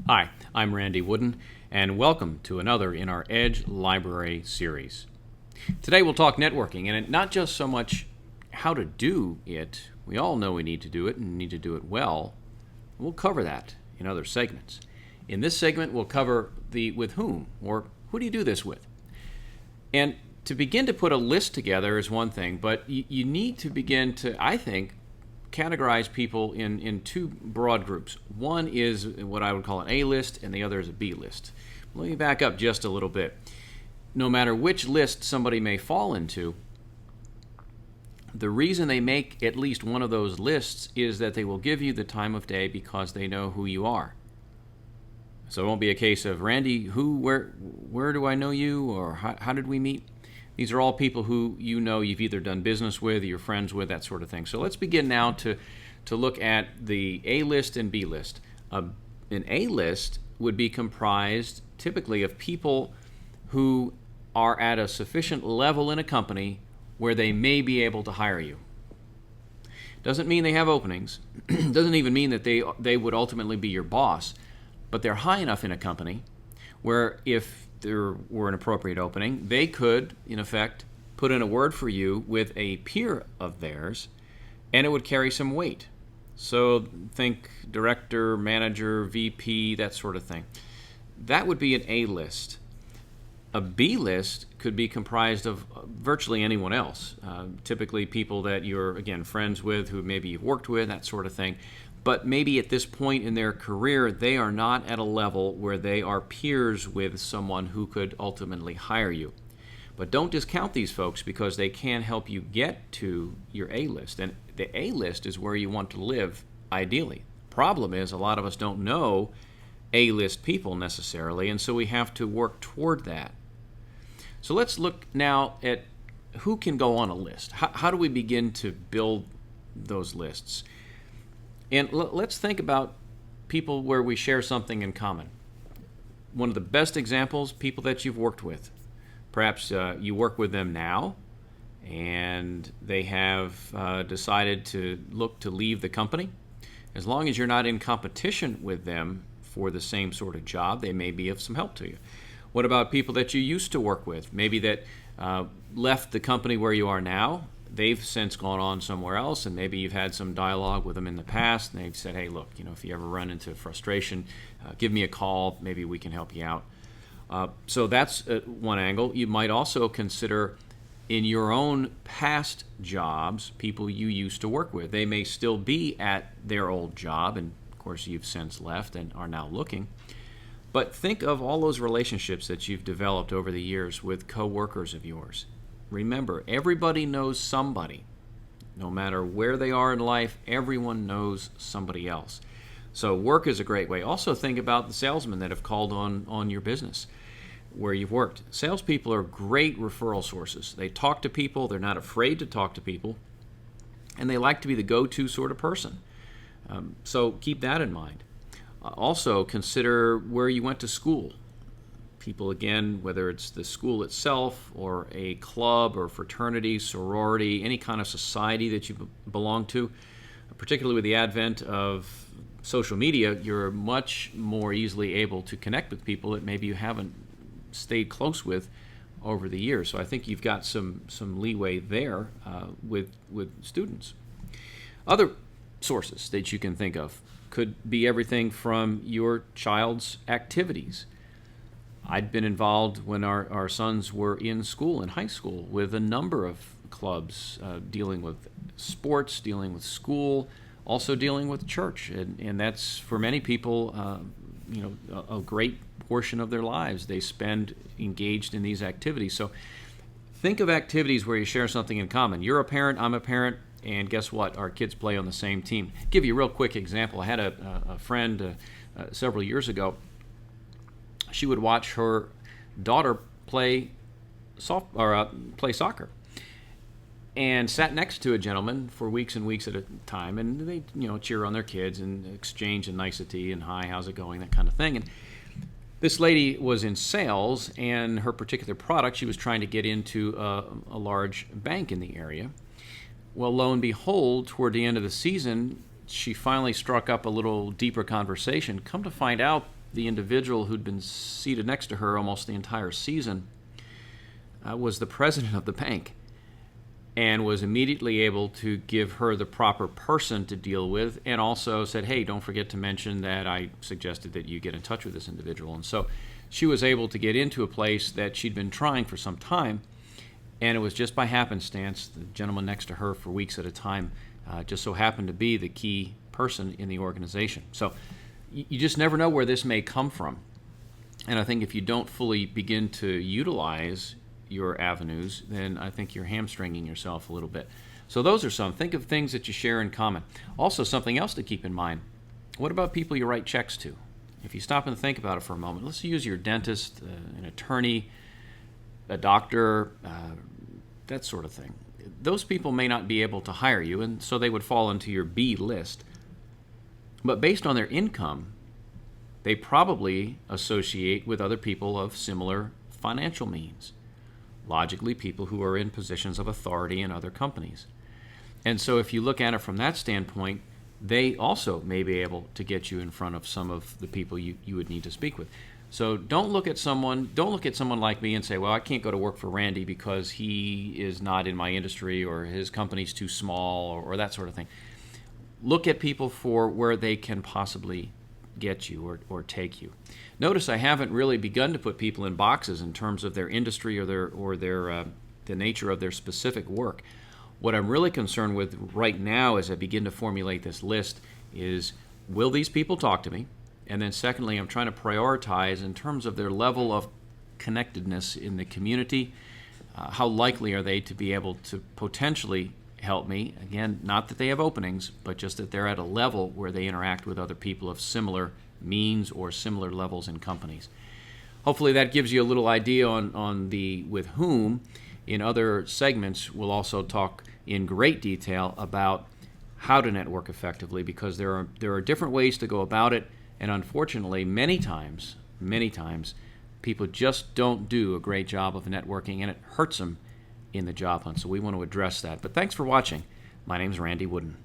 Hi, I'm Randy Wooden, and welcome to another in our Edge Library series. Today we'll talk networking, and not just so much how to do it. We all know we need to do it and need to do it well. We'll cover that in other segments. In this segment, we'll cover the with whom, or who do you do this with? And to begin to put a list together is one thing, but you need to begin to, I think, categorize people in two broad groups. One is what I would call an A list, and the other is a B list. Let me back up just a little bit. No matter which list somebody may fall into, the reason they make at least one of those lists is that they will give you the time of day because they know who you are. So it won't be a case of, Randy, where do I know you, or how did we meet? These are all people who you know you've either done business with, you're friends with, that sort of thing. So let's begin now to look at the A list and B list. An A list would be comprised typically of people who are at a sufficient level in a company where they may be able to hire you. Doesn't mean they have openings. Doesn't even mean that they would ultimately be your boss. But they're high enough in a company where if there were an appropriate opening, they could, in effect, put in a word for you with a peer of theirs, and it would carry some weight. So think director, manager, VP, that sort of thing. That would be an A list. A B list could be comprised of virtually anyone else, typically people that you're, again, friends with, who maybe you've worked with, that sort of thing. But maybe at this point in their career, they are not at a level where they are peers with someone who could ultimately hire you. But don't discount these folks because they can help you get to your A list. And the A list is where you want to live, ideally. Problem is, a lot of us don't know A list people necessarily, and so we have to work toward that. So let's look now at who can go on a list. How do we begin to build those lists? And let's think about people where we share something in common. One of the best examples, people that you've worked with. Perhaps you work with them now, and they have decided to look to leave the company. As long as you're not in competition with them for the same sort of job, they may be of some help to you. What about people that you used to work with? Maybe that left the company where you are now. They've since gone on somewhere else, and maybe you've had some dialogue with them in the past, and they've said, hey, look, if you ever run into frustration, give me a call. Maybe we can help you out. So that's one angle. You might also consider in your own past jobs, people you used to work with. They may still be at their old job, and of course you've since left and are now looking. But think of all those relationships that you've developed over the years with coworkers of yours. Remember, everybody knows somebody. No matter where they are in life, everyone knows somebody else. So work is a great way. Also think about the salesmen that have called on your business where you've worked. Salespeople are great referral sources. They talk to people. They're not afraid to talk to people. And they like to be the go-to sort of person. So keep that in mind. Also consider where you went to school. People, again, whether it's the school itself or a club or fraternity, sorority, any kind of society that you belong to, particularly with the advent of social media, you're much more easily able to connect with people that maybe you haven't stayed close with over the years. So I think you've got some leeway there with students. Other sources that you can think of could be everything from your child's activities. I'd been involved when our sons were in school, in high school, with a number of clubs dealing with sports, dealing with school, also dealing with church. And that's, for many people, a great portion of their lives they spend engaged in these activities. So think of activities where you share something in common. You're a parent, I'm a parent, and guess what? Our kids play on the same team. Give you a real quick example. I had a friend several years ago. She would watch her daughter play soccer, and sat next to a gentleman for weeks and weeks at a time, and they cheer on their kids and exchange a nicety and hi, how's it going, that kind of thing. And this lady was in sales, and her particular product, she was trying to get into a large bank in the area. Well, lo and behold, toward the end of the season, she finally struck up a little deeper conversation. Come to find out, the individual who'd been seated next to her almost the entire season was the president of the bank, and was immediately able to give her the proper person to deal with, and also said, hey, don't forget to mention that I suggested that you get in touch with this individual. And so she was able to get into a place that she'd been trying for some time, and it was just by happenstance. The gentleman next to her for weeks at a time just so happened to be the key person in the organization. So you just never know where this may come from. And I think if you don't fully begin to utilize your avenues, then I think you're hamstringing yourself a little bit. So those are some. Think of things that you share in common. Also, something else to keep in mind. What about people you write checks to? If you stop and think about it for a moment, let's use your dentist, an attorney, a doctor, that sort of thing. Those people may not be able to hire you, and so they would fall into your B list. But based on their income, they probably associate with other people of similar financial means. Logically, people who are in positions of authority in other companies. And so if you look at it from that standpoint, they also may be able to get you in front of some of the people you would need to speak with. So don't look at someone like me and say, well, I can't go to work for Randy because he is not in my industry, or his company's too small, or that sort of thing. Look at people for where they can possibly get you or take you. Notice I haven't really begun to put people in boxes in terms of their industry or the nature of their specific work. What I'm really concerned with right now as I begin to formulate this list is, will these people talk to me? And then secondly, I'm trying to prioritize in terms of their level of connectedness in the community. How likely are they to be able to potentially help me? Again, not that they have openings, but just that they're at a level where they interact with other people of similar means or similar levels in companies. Hopefully that gives you a little idea on the with whom. In other segments, we'll also talk in great detail about how to network effectively, because there are different ways to go about it, and unfortunately, many times, people just don't do a great job of networking, and it hurts them in the job hunt. So we want to address that. But thanks for watching. My name's Randy Wooden.